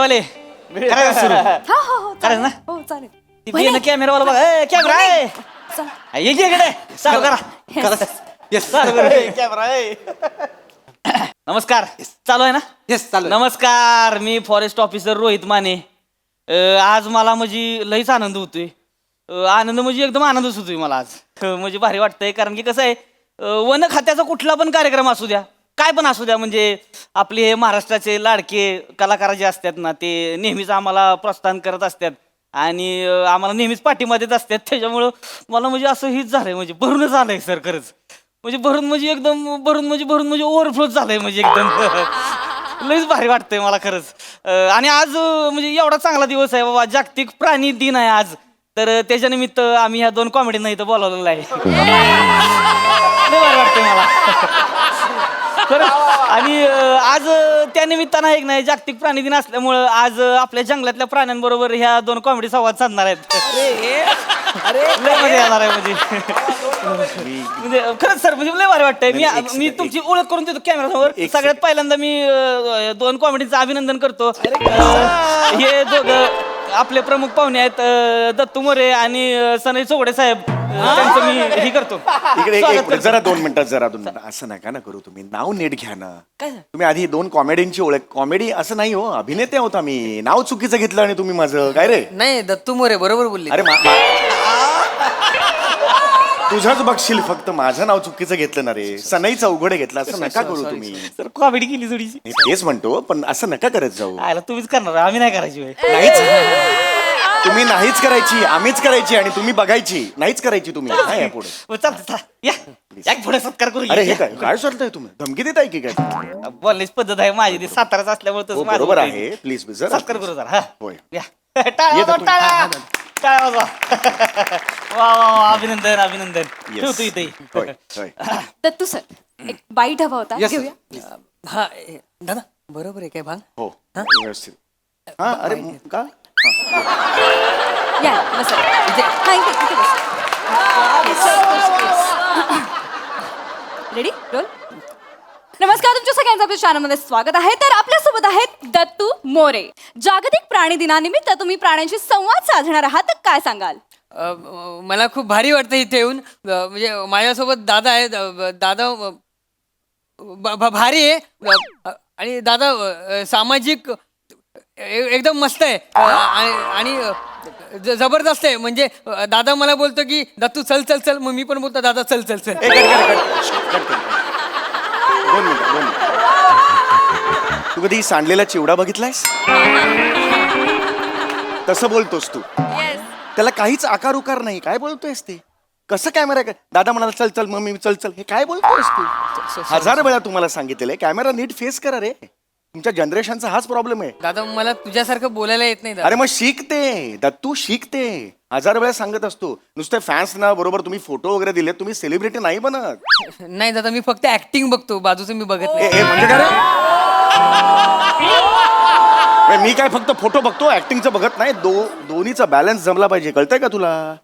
कॅमेरावाले करायचं सुरू करायचं ना हो चालेल ती कॅमेरावाला बघा कॅमेरा आहे ये की इकडे चालू करा चालू करा कॅमेरा आहे नमस्कार चालू आहे ना येस चालू नमस्कार मी फॉरेस्ट ऑफिसर रोहित माने आज मला म्हणजे लईच आनंद होतोय आनंद म्हणजे एकदम आनंदच होतोय मला आज म्हणजे भारी वाटतंय कारण की कसं आहे वन खात्याचा कुठला पण कार्यक्रम असू द्या काय पण असू द्या म्हणजे आपले हे महाराष्ट्राचे लाडके कलाकार जे असतात ना ते नेहमीच आम्हाला प्रोत्साहन करत असतात आणि आम्हाला नेहमीच पाठिंबा देत असतात त्याच्यामुळं मला म्हणजे असं हीच झालंय म्हणजे भरूनच आलंय सर खरंच म्हणजे भरून म्हणजे ओव्हरफ्लोच झालंय म्हणजे एकदम लईच भारी वाटतंय मला खरंच आणि आज म्हणजे एवढा चांगला दिवस आहे बाबा जागतिक प्राणी दिन आहे आज तर त्याच्यानिमित्त आम्ही ह्या 2 कॉमेडींना इथं बोलावलेलं आहे लई भारी वाटतंय मला आणि आज त्या निमित्तानं एक नाही जागतिक प्राणी दिन असल्यामुळं आज आपल्या जंगलातल्या प्राण्यांबरोबर ह्या 2 कॉमेडी संवाद साधणार आहेत लय मजा येणार आहे म्हणजे खरंच सर म्हणजे लय भारी वाटतंय मी तुमची ओळख करून देतो कॅमेरासमोर सगळ्यात पहिल्यांदा मी 2 कॉमेडीचं अभिनंदन करतो हे दोघं आपले प्रमुख पाहुणे आहेत दत्तू मोरे आणि सनई चौगडे साहेब त्यांचं मी हे करतो इकडे जरा 2 मिनिटात असं नका ना करू तुम्ही नाव नीट घ्या ना तुम्ही आधी 2 कॉमेडींची ओळख कॉमेडी असं नाही हो अभिनेते होता मी नाव चुकीचं घेतलं आणि तुम्ही माझं काय रे नाही दत्तू मोरे बरोबर बोलले अरे तुझाच बघशील फक्त माझं नाव चुकीचं घेतलं ना रे सनई चौघडे घेतलं असं नका करू तुम्ही सर कॉमेडी केली थोडीशी मी तेच म्हणतो पण असं नका करत जाऊ आयला तुम्हीच करणार आम्ही नाही करायची नाहीच तुम्ही नाहीच करायची आम्हीच करायची आणि तुम्ही बघायची नाहीच करायची तुम्ही काय पुढे चालतं या पुढे सत्कार करू अरे हे काय काय चालतंय तुम्ही धमकी देताय की काय बोलण्याची पद्धत आहे माझी ती साताराच असल्यामुळे हो, बरोबर आहे प्लीज सत्कार करू जरा हा होय या टाळ्या वाजवा. वा वा वा अभिनंदन ठेवतो इथे होय होय दत्तू सर एक बाईट हवा होता Yes, घेऊया हा दादा बरोबर आहे काय भांग हो व्यवस्थित हा अरे का या बस इथे रेडी रोल नमस्कार तुमच्या सगळ्यांचं आपल्या चॅनलमध्ये स्वागत आहे तर आपल्यासोबत आहेत दत्तू मोरे जागतिक प्राणी दिनानिमित्त तुम्ही प्राण्यांशी संवाद साधणार आहात तर काय सांगाल मला खूप भारी वाटतं इथे येऊन म्हणजे माझ्यासोबत दादा आहे दादा भारी आहे आणि दादा सामाजिक एकदम मस्त आहे आणि जबरदस्त आहे म्हणजे दादा मला बोलतो की दत्तू चल चल चल मग मी पण बोलतो दादा चल चल चल दोन मिनिट तू कधी सांडलेला चिवडा बघितलायस तसं बोलतोस तू त्याला काहीच आकार उकार नाही काय बोलतोयस ते कसं कॅमेरा दादा म्हणाला चल चल मग मी चल चल हे काय बोलतोयस तू 1000 वेळा तुम्हाला सांगितलेलं कॅमेरा नीट फेस करा रे तुमच्या जनरेशनचा हाच प्रॉब्लेम आहे दादा मला तुझ्यासारखं बोलायला येत नाही अरे मग शिकते दत्तू शिकते 1000 वेळा सांगत असतो नुसते फॅन्स ना बरोबर तुम्ही फोटो वगैरे दिले तुम्ही सेलिब्रिटी नाही बनत नाही दादा मी फक्त ऍक्टिंग बघतो बाजूचं मी बघत नाही ए म्हणजे काय रे मी काय फक्त फोटो बघतो ऍक्टिंगचं बघत नाही दोन्हीचा बॅलन्स जमला पाहिजे कळतंय का तुला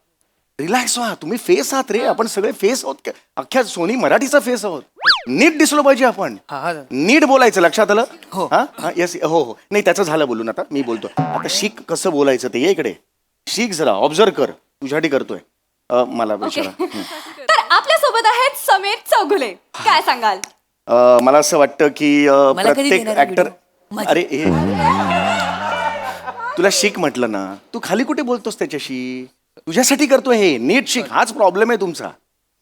रिलॅक्स व्हा तुम्ही फेस आहात रे आपण सगळे फेस आहोत अख्ख्या सोनी मराठीचा फेस आहोत नीट दिसलो पाहिजे आपण नीट बोलायचं लक्षात आलं हो येस हो हो नाही त्याचं झालं बोलून आता मी बोलतो आता शिक कसं बोलायचं ते ये इकडे शिक जरा ऑब्झर्व कर तुझ्यासाठी करतोय मला विचारा तर आपल्यासोबत आहेत समीर चौगुले काय सांगाल मला असं वाटतं की मला कधी प्रत्येक देणार ऍक्टर video? अरे हे तुला शिक म्हटलं ना तू खाली कुठे बोलतोस त्याच्याशी तुझ्यासाठी करतोय हे नीट शिक हाच प्रॉब्लेम आहे तुमचा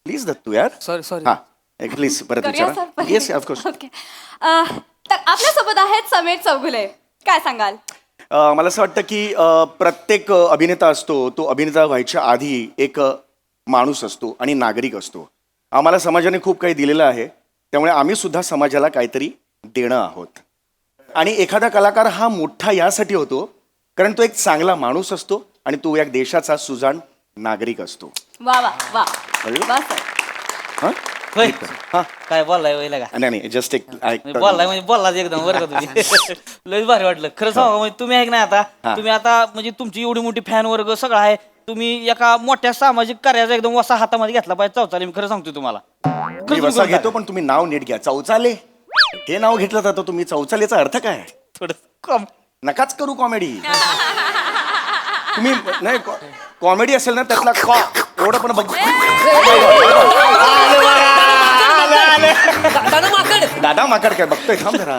प्लीज दत्तू यार सॉरी हा प्लीज परत विचारा येस ऑफकोर्स ओके तर आपल्यासोबत आहेत समीर चौगुले काय सांगाल मला असं वाटतं की प्रत्येक अभिनेता असतो तो अभिनेता व्हायच्या आधी एक माणूस असतो आणि नागरिक असतो आम्हाला समाजाने खूप काही दिलेलं आहे त्यामुळे आम्ही सुद्धा समाजाला काहीतरी देणं आहोत आणि एखादा कलाकार हा मोठा यासाठी होतो कारण तो एक चांगला माणूस असतो आणि तो या देशाचा सुजाण नागरिक असतो वा वा वा कळलं? वा सर हा होय हा काय बोललाय वय का नाही जस्ट एक बोललाय म्हणजे बोललाच एकदम बरं का तुम्ही लयच भारी वाटलं खरं सांगा म्हणजे तुम्ही ऐक नाही आता तुम्ही आता म्हणजे तुमची एवढी मोठी फॅन वर्ग सगळं आहे तुम्ही एका मोठ्या सामाजिक कार्याचा एकदम वसा हातामध्ये घेतला पाहिजे चौचाले मी खरं सांगतो तुम्हाला मी वसा घेतो पण तुम्ही नाव नीट घ्या चौचाले हे नाव घेतलं जातं तुम्ही चौचालेचा अर्थ काय थोडं कम नकाच करू कॉमेडी. तुम्ही नाही कॉमेडी असेल ना त्यातला एवढं पण बघ. दादा माकड. दादा माकड काय बघतोय थांब जरा.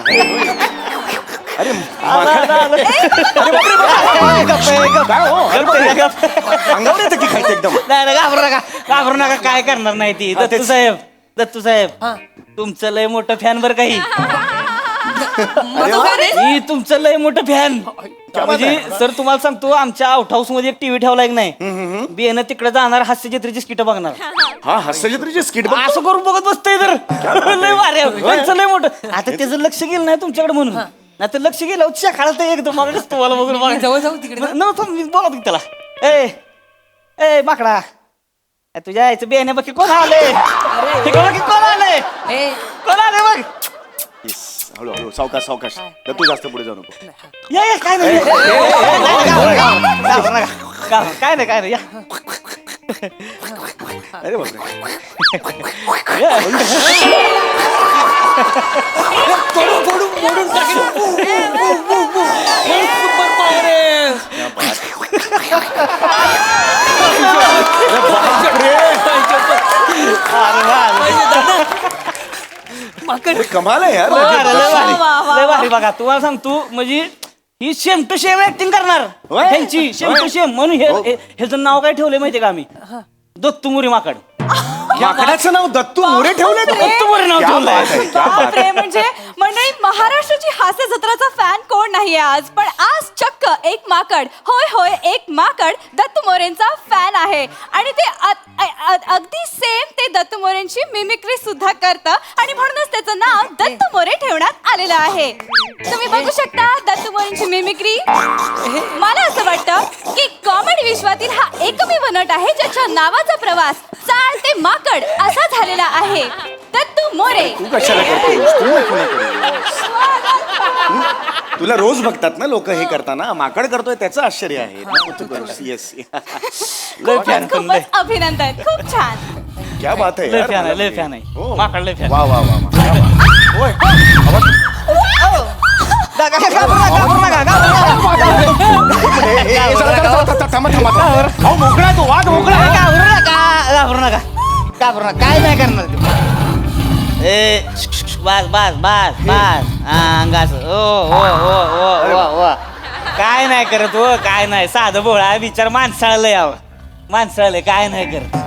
अरे माकड. अरे बापरे काय हो? अरे बापरे. अंगावर येतं की खायचं एकदम. नाही घाबरू नका काय करणार नाही ती. दत्तू साहेब तुमचं लय मोठं फॅन बरं काही. मी तुमचं लय मोठं फॅन. म्हणजे सर तुम्हाला सांगतो आमच्या आउट हाऊस मध्ये एक टीव्ही ठेवला एक नाही. बियाणं तिकडे जाणार हास्य जत्रेची स्किट बघणार. हा हास्यचित्रीची स्किट असं करून बघत बसतोय तर लय भारी आहे. त्यांचं लय मोठं. आता त्याचं लक्ष गेलं नाही तुमच्याकडे म्हणून. नाही तर लक्ष गेलं खाळत एकदम मला तुम्हाला बघून बघा. जवळ जाऊ तिकडे. नव्हतं मी बोला त्याला. ए माकडा तुझ्या यायचं बियाण्या बघ कोण आले. कोण आले कोण आले बघ. हळूहळू सावकाश सावकाश. तू जास्त पुढे जाऊ नको. या काय नाही काय नाही या. अरे बापरे. मोडून टाकेल. सुपर पॉवर आहे. माकड. कमाल आहे यार. लय भारी बघा तुम्हाला सांगतो म्हणजे ही सेम टू सेम ऍक्टिंग करणार ह्यांची सेम टू सेम. म्हणून ह्याचं नाव काय ठेवलंय माहितीये का आम्ही दत्तू मोरे माकड. माकडाचं नाव दत्तू मोरे ठेवलंय. दत्तू मोरे नाव ठेवलंय. बापरे. म्हणजे मंडळी महाराष्ट्राची हास्य जत्राचा फॅन कोण नाहीये आज. पण आज चक्क एक माकड होय एक माकड दत्तू मोरेंचा फॅन आहे. आणि ते अगदी सेम ते दत्तू मोरेंची मिमिक्री सुद्धा करतं. आणि म्हणूनच त्याचं नाव दत्तू मोरे ठेवण्यात आलेलं आहे. तुम्ही बघू शकता दत्तू मोरेंची मिमिक्री. मला असं वाटतं की कॉमेडी विश्वातील हा एकमेव नट आहे ज्याच्या नावाचा प्रवास चाल ते माकड असा झालेला आहे. दत्तू मोरे. तू कशाला करतोस? तू नको ना करूस. तुला रोज बघतात ना लोक हे करताना. माकड करतोय त्याचं आश्चर्य आहे. येस. खूपच अभिनंदन. खूप छान. क्या बात आहे लय यार. फॅन आहे लय फॅन आहे माकड लय फॅन. वा वा वा. होय. थांबा मोकळा तो वाघ मोकळा. घाबरू नका काय नाही करणार तू. बस अंगास काय नाही करत हो. काय नाही साधं बोळा विचार माणसाळलं यावं. माणसाळलं काय नाही करत.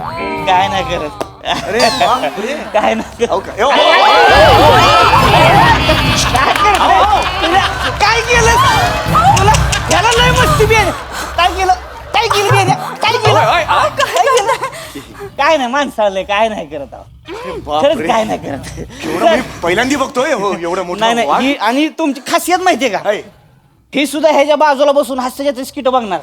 काय नाही करत. अरे बापरे. काय नाही करत. काय केलं तुला. ह्याला लय मस्ती बियाणे. काय केलं काय नाही माणसाळलंय काय नाही करत आहो. खरंच काय नाही करत. एवढं मी पहिल्यांदा बघतोय हो एवढं मोठं नाही वाघ. ही आणि तुमची खासियत माहितीये का हाय. ही सुद्धा ह्याच्या बाजूला बसून हास्याच्या स्किट बघणार.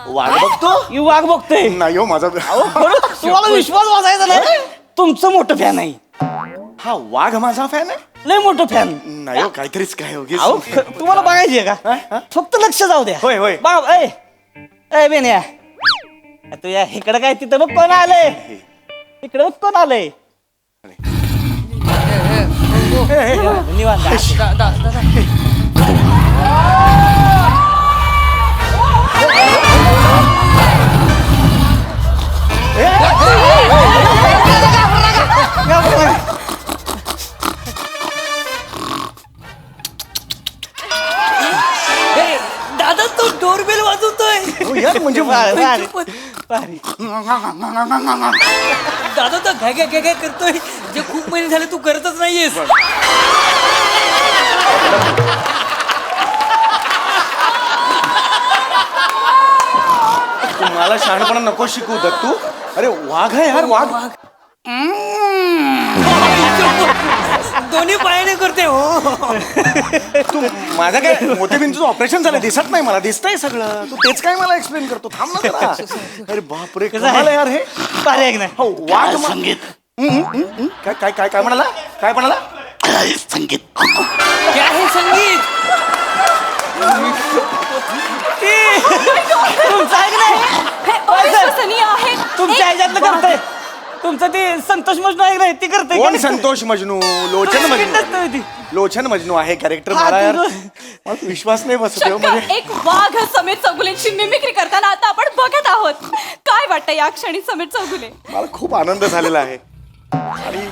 वाघ बघतो. ही वाघ बघतोय. नाही हो माझा. तुम्हाला विश्वास बसायचा नाही. तुमचं मोठं फॅन आहे. हा वाघ माझा फॅन आहे. लय मोठं फॅन. नाही हो काहीतरीच काय हो. अहो तुम्हाला बघायची का फक्त लक्ष जाऊ द्या. होय. बाब ए बेन्या तू या इकडं काय तिथं बघ कोण आलंय. इकडं बघ कोण आलंय. निवांत दादा तो डोरबेल वाजवतोय. हो यार म्हणजे भारी. दादा तो घ्या करतोय जे खूप महिने झाले तू करतच नाहीयेस. तू मला शहाणपणा नको शिकू दत्तू. अरे वाघ आहे यार वाघ. दोन्ही पायाने करते हो. तू माझं काय मोठेबिंदूचं ऑपरेशन झालं दिसत नाही मला. दिसतंय सगळं. तू तेच काय मला एक्सप्लेन करतो. थांब ना जरा. अरे बापरे कमाल आहे यार हे. भारी आहे की नाही. हो वाघ संगीत. काय काय काय म्हणाला. काय म्हणाला. संगीत क्या है संगीत. तुमचं आहे की नाही. हे अविश्वसनीय आहे. तुमच्या ह्याच्यातलं करतोय. तुमचं ते संतोष मजनू आहे नाही ती करते कोण संतोष मजनू? लोचन मजनू. ती लोचन मजनू आहे कॅरेक्टर. हा, मला यार तुझं- मला विश्वास नाही बसत हो. चक्क म्हणजे एक वाघ समीर चौगुलेंची मिमिक्री करताना आता आपण बघत आहोत. काय वाटतं या क्षणी समीर चौगुले? मला खूप आनंद झालेला आहे आणि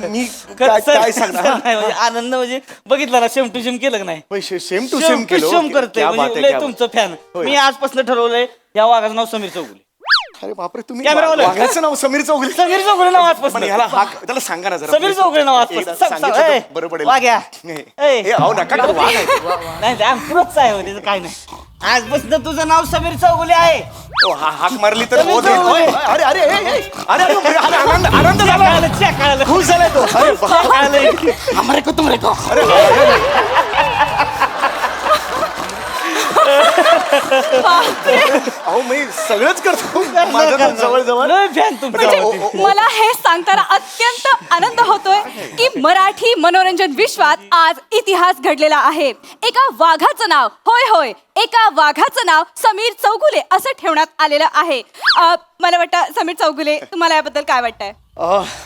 मी कर- काय सर- काय सर सांगणार. नाही, म्हणजे आनंद म्हणजे बघितला ना सेम टू सेम केलं का नाही सेम टू सेम केलं. सेम करते क्या बात म्हणजे है, लय क्या बात. तुमचं फॅन होय. मी आजपासून ठरवलंय या वाघाचं नाव समीर चौगुले. अरे बापरे, तुम्ही कॅमेरावाला. वाघाचं नाव समीर चौगुले. समीर चौगुले नाव पण आजपासून ह्याला हाक त्याला सांगा ना जरा. समीर चौगुले नाव आजपासून एकदा सांग- सांगितलं सांग- तर बरं पडेल. वाघ्या. ए. हे अहो नका करू, वाघ आहे. नाही आमचं आहे हो, त्याचं काय नाही आजपासून तुझं नाव समीर चौगुले आहे. ओ, हाक मारली तर समीर हो देईल. चौगुले. ओय, अरे अरे ए, ए, अरे अरे, आनंद आनंद झाला. कळालं, check कळालं. खुश झालाय तो. अरे बाप. कळालं. हमारे को तुमरे को. अरे अहो मी सगळंच करतो माझ्या जवळ जवळ. लय fan तुमचं. म्हणजे, ओ, ओ, ओ. मला हे सांगताना अत्यंत आनंद होतोय की मराठी मनोरंजन विश्वात आज इतिहास घडलेला आहे. एका वाघाचं नाव, होय होय, एका वाघाचं नाव समीर चौगुले असं ठेवण्यात आलेलं आहे. मला वाटतं समीर चौगुले, तुम्हाला याबद्दल काय वाटतंय?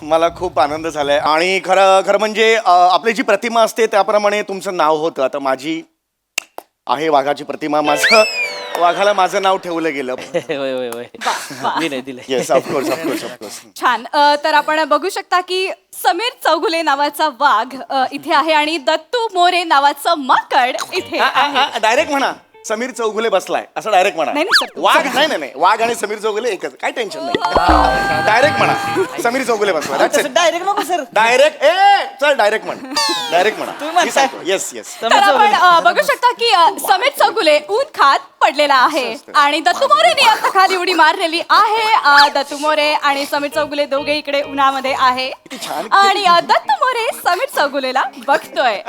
मला खूप आनंद झालाय आणि खरं खरं म्हणजे आपली जी प्रतिमा असते त्याप्रमाणे तुमचं नाव होतं. आता माझी आहे वाघाची प्रतिमा. माझं वाघाला माझं नाव ठेवलं गेलं. होय होय होय दिलंय येस ऑफकोर्स ऑफकोर्स ऑफकोर्स. छान. तर आपण बघू शकता की समीर चौगुले नावाचा वाघ इथे आहे आणि दत्तू मोरे नावाचं माकड इथे आहे. डायरेक्ट म्हणा समीर चौगुले बसलाय असं डायरेक्ट म्हणा. नाही, नाही, सर. वाघ नाही नाही नाही, वाघ आणि समीर चौगुले एकच, काय टेन्शन नाही. डायरेक्ट म्हणा समीर चौगुले बसलाय. डायरेक्ट नको सर. डायरेक्ट चल डायरेक्ट म्हण. डायरेक्ट तुम्ही म्हणा. म्हणताय. Yes yes. तर आपण बघू शकता की समीर चौगुले ऊन खात पडलेला आहे आणि दत्तू मोरेने आता खाली उडी मारलेली आहे. दत्तू मोरे आणि समीर चौगुले दोघे इकडे उन्हामध्ये आहे छान. आणि दत्तू मोरे समीर चौगुलेला बघतोय.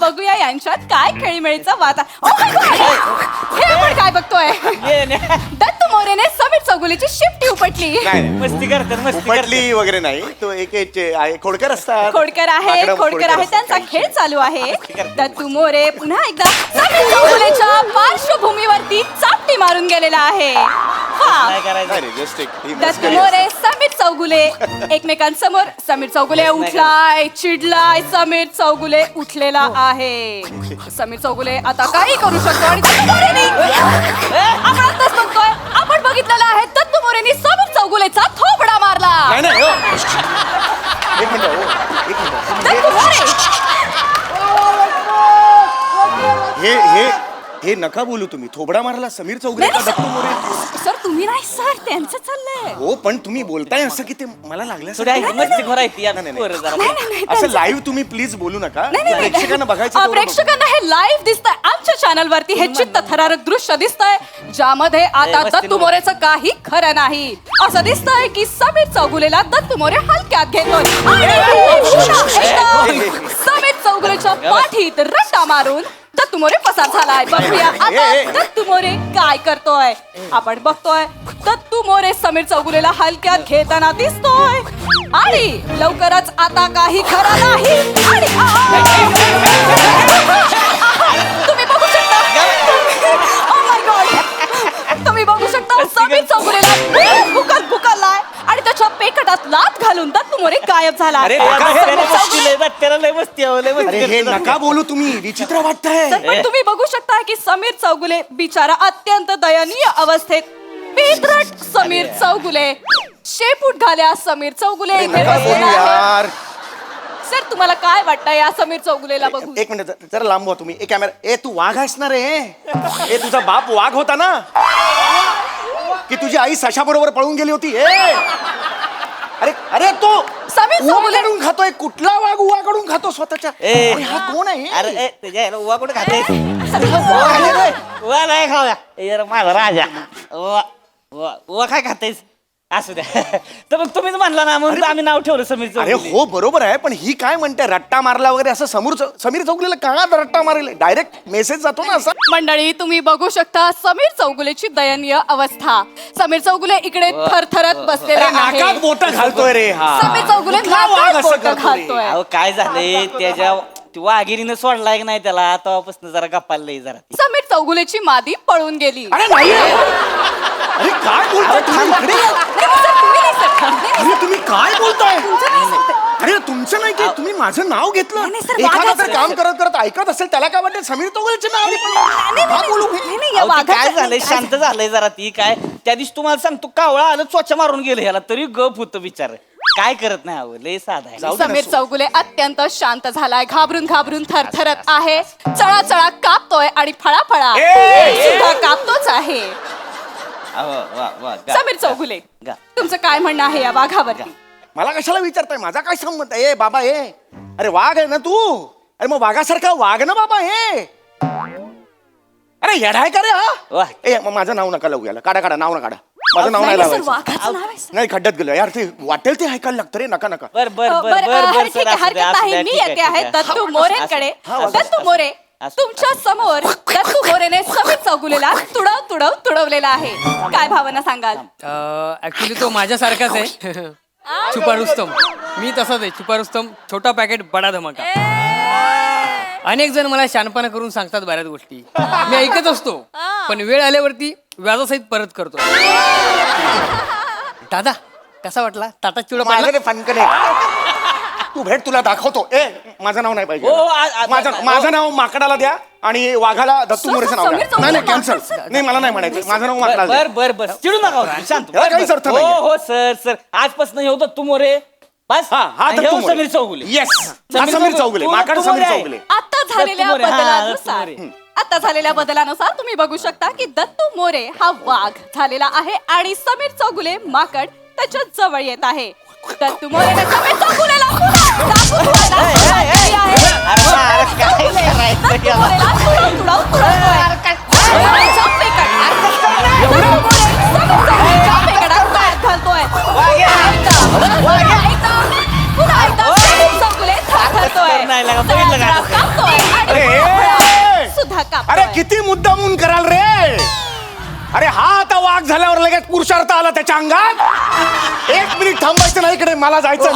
बघूया यांच्यात काय खेळीमेळीचा वाता. हे आपण काय बघतोय? दत्तू मोरेने समीर चौगुलेची शिफ्टी उपटली. नाही नाही. मस्ती करतात मस्ती करतात. उपटली वगैरे नाही. तो एक आहे, खोडकर असतात. खोडकर आहे, माकडं खोडकर आहे, असतात. त्यांचा खेळ चालू आहे. दत्तू मोरे पुन्हा एकदा समीर चौगुलेच्या पार्श्वभूमीवरती चापटी मारून गेलेला आहे. हा. काय करायचं नाही, नाही, just एक- ही दत्तू मस्करी मोरे समीर चौगुले एकमेकांसमोर. समीर चौगुले उठलाय, चिडलाय. समीर चौगुले उठलेला आहे. समीर चौगुले आता काही करू शकतो आणि दत्तू मोरेनी आपण आताच बघतोय, आपण बघितलेलं आहे, दत्तू मोरेनी समीर चौगुलेचा थोबडा मारला. नाही नाही हो. एक मिनिट हो, एक मिनिट. दत्तू मोरे हे नका बोलू तुम्ही. थोबडा मारला समीर चौगुले का दत्तू मोरे? सर, तुम्ही नाही सर, त्यांचं चाललंय. हो पण तुम्ही बोलताय असं की ते मला लागलं थोडी आहे, मस्ती खोर आहे ती यार. नाही, नाही. पोरं जरा. नाही, नाही, नाही, असं लाईव्ह तुम्ही प्लीज बोलू नका. नाही, नाही, नाही. प्रेक्षकांना बघायचं तेवढं बघू. प्रेक्षकांना हे लाईव्ह दिसतंय आमच्या चॅनल वरती. हे चित्त थरारक दृश्य दिसतंय ज्यामध्ये आता मस्ती दत्तू नको. मोरेचं काही खरं नाही. असं दिसतंय की समीर चौगुलेला दत्तू मोरे हलक्यात घेतोय आणि पुन्हा एकदा समीर चौगुलेच्या पाठीत रट्टा मारून दत्तू मोरे पसार झालाय. बघूया आता दत्तू मोरे काय करतोय. आपण बघतोय दत्तू मोरे समीर चौगुलेला हलक्यात घेताना दिसतोय आणि लवकरच आता काही खरं नाही. आणि तुम्ही बघू शकता. Oh my God. तुम्ही बघू शकता समीर चौगुलेला बुकलाय आणि त्याच्या पेकटात लात घालून दत्तू मोरे गायब झाला. अरे, त्याला नका मस्ती लय जात, त्याला लय मस्ती आहे, लय मस्ती अरे हे करतात. नका बोलू तुम्ही. विचित्र वाटतंय. पण तुम्ही बघू शकता की समीर चौगुले बिचारा अत्यंत दयनीय अवस्थेत. पितरट समीर चौगुले, शेपूट घाल्या समीर चौगुले अरे, इथे नका बसलेला बोलू आहे. यार. सर, तुम्हाला काय वाटतं या समीर चौगुलेला बघू? एक मिनिट जरा लांब व्हा तुम्ही. एक कॅमेरा. तू वाघ असणार रे. तुझा बाप वाघ होता ना की तुझी आई सशा बरोबर पळून गेली होती. अरे अरे तो समीर चौगुले उवाकडून खातोय. कुठला वाघ उवाकडून खातो स्वतःच्या? ए. अरे, हा कोण आहे? अरे त्याच्या ह्याला उवा कुठे खाते उवा नाही खाऊया. ए, यार माझा राजा उवा उवा उवा काय खातेस असू द्या. तर मग तुम्हीच म्हणला ना म्हणून आम्ही नाव ठेवलं समीर अरे चौगुले. हो बरोबर आहे पण ही काय म्हणते रट्टा मारला वगैरे असं समीर चौगुलेला का रट्टा मारेल? डायरेक्ट मेसेज जातो ना असा. मंडळी, तुम्ही बघू शकता समीर चौगुलेची दयनीय अवस्था. समीर चौगुले इकडे थरथरत बसलेला अरे, आहे. नाकात बोट घालतोय रे हा. समीर चौगुले कुठला वाघ नाकात असं बोटं करतो रे? घालतोय. अहो काय झालंय त्याच्या ती वाघिरीनं सोडलाय की नाही त्याला तेव्हापासून जरा गप्पाला लई जरा ती. समीर चौगुलेची मादी पळून गेली. अरे नाही. अरे काय बोलतोय तुम्ही? इकडे या. नाही, सर, तुम्ही नाही, सर. नाही, नाही, काय बोलताय अरे तुमचं नाही की तुम्ही माझं नाव घेतलं नाही, सर, एखादा वाघाचं. तर काम करत करत ऐकत असेल त्याला काय वाटतं समीर तोगलेचे नाव घेतलं. काय बोलू मी? नाही, या अहो, ते काय वाघाचं- झालंय शांत झालंय जरा ती काय त्या दिवशी तुम्हाला सांगतो कावळा आलं चोचा मारून गेलं ह्याला तरी गप होतं बिचार काय करत नाही अहो लय साधा आहे. जाऊ दे ना, समीर चौगुले अत्यंत शांत झालाय घाबरून घाबरून थरथरत आहे चळा चळा कापतोय आणि फळाफळा ए! सुद्धा कापतोच आहे अहो, वा, वा, गा, समीर चौगुले गा. तुमचं काय म्हणणं आहे या वाघावर मला कशाला विचारताय माझा काय संबंध आहे? ए बाबा ए अरे वाघ आहे ना तू अरे मग वाघासारखा वाघ ना बाबा हे अरे येडाय का रे हा वा. ए मग माझं नाव नका लावू याला काढा काढा नाव ना काढा माझं नाव नाही नाही, सर, लावायचं वाघाचं नाव आहे, सर. नाही खड्ड्यात गेलं यार ते वाटेल ते ऐकायला लागतं रे नका नका बर बर बर बरं, बर बर ठीक आहे, हरकत नाही मी येते आहे दत्तू मोरेंकडे दत्तू मोरे तुमच्या समोर दत्तू मोरेने समीर चौगुलेला तुडवलेला आहे काय भावना सांगाल ऍक्च्युली तो माझ्यासारखाच आहे छुपा रुस्तम मी तसाच आहे छुपा रुस्तम छोटा पॅकेट बडा धमाका अनेक जण मला शानपणा करून सांगतात बऱ्याच गोष्टी मी ऐकत असतो पण वेळ आल्यावरती व्याजासहित परत करतो दादा कसा वाटला ताटा चिवडा माझं पाहिला रे फनकने तू भेट तुला दाखवतो ए माझं नाव नाही पाहिजे हो, आ- माझं नाव माकडाला द्या आणि वाघाला दत्तू मोरेचं नाव समीर द्या चौगुले नाही नाही कॅन्सल माकड, नाही मला नाही म्हणायचं माझं नाव माकडाला द्या. बर बर बर चिडू नका हो, शांत याला काहीच अर्थ हो नाहीये. हो सर सर आजपासून हे होतं तू मोरे बस हा हा आणि हे दत्तू हो समीर चौगुले मोरे येस हा समीर चौगुले तू- माकड तू समीर मोरे आहे. चौगुले आता झालेल्या दत्तू मोरे, हा, बदलानुसार दत्तू मोरे. आता झालेल्या बदलानुसार तुम्ही बघू शकता की दत्तू मोरे हा वाघ झालेला आहे आणि समीर चौगुले माकड त्याच्या जवळ येत आहे दत्तू मोरेने समीर चौगुलेला पुन्हा दाबून ठेवायला सुरुवात केली आहे. काय करायचं दत्तू याला? मोरेला तुडवतोय. आणि जंपेकडे. दत्तू मोरे समीर चौगुलेच्या पेकडात पाय घालतोय. पुन्हा एकदा समीर चौगुले थरथरतोय. नाही लागा, बघितलं का? चळा-चळा कापतोय आणि अरे, फळा सुद्धा कापतोय. अरे किती मुद्दामून कराल रे अरे हा आता वाघ झाल्यावर लगेच पुरुषार्थ आला त्याच्या अंगात 1 मिनिट थांबायचं नाही इकडे मला जायचं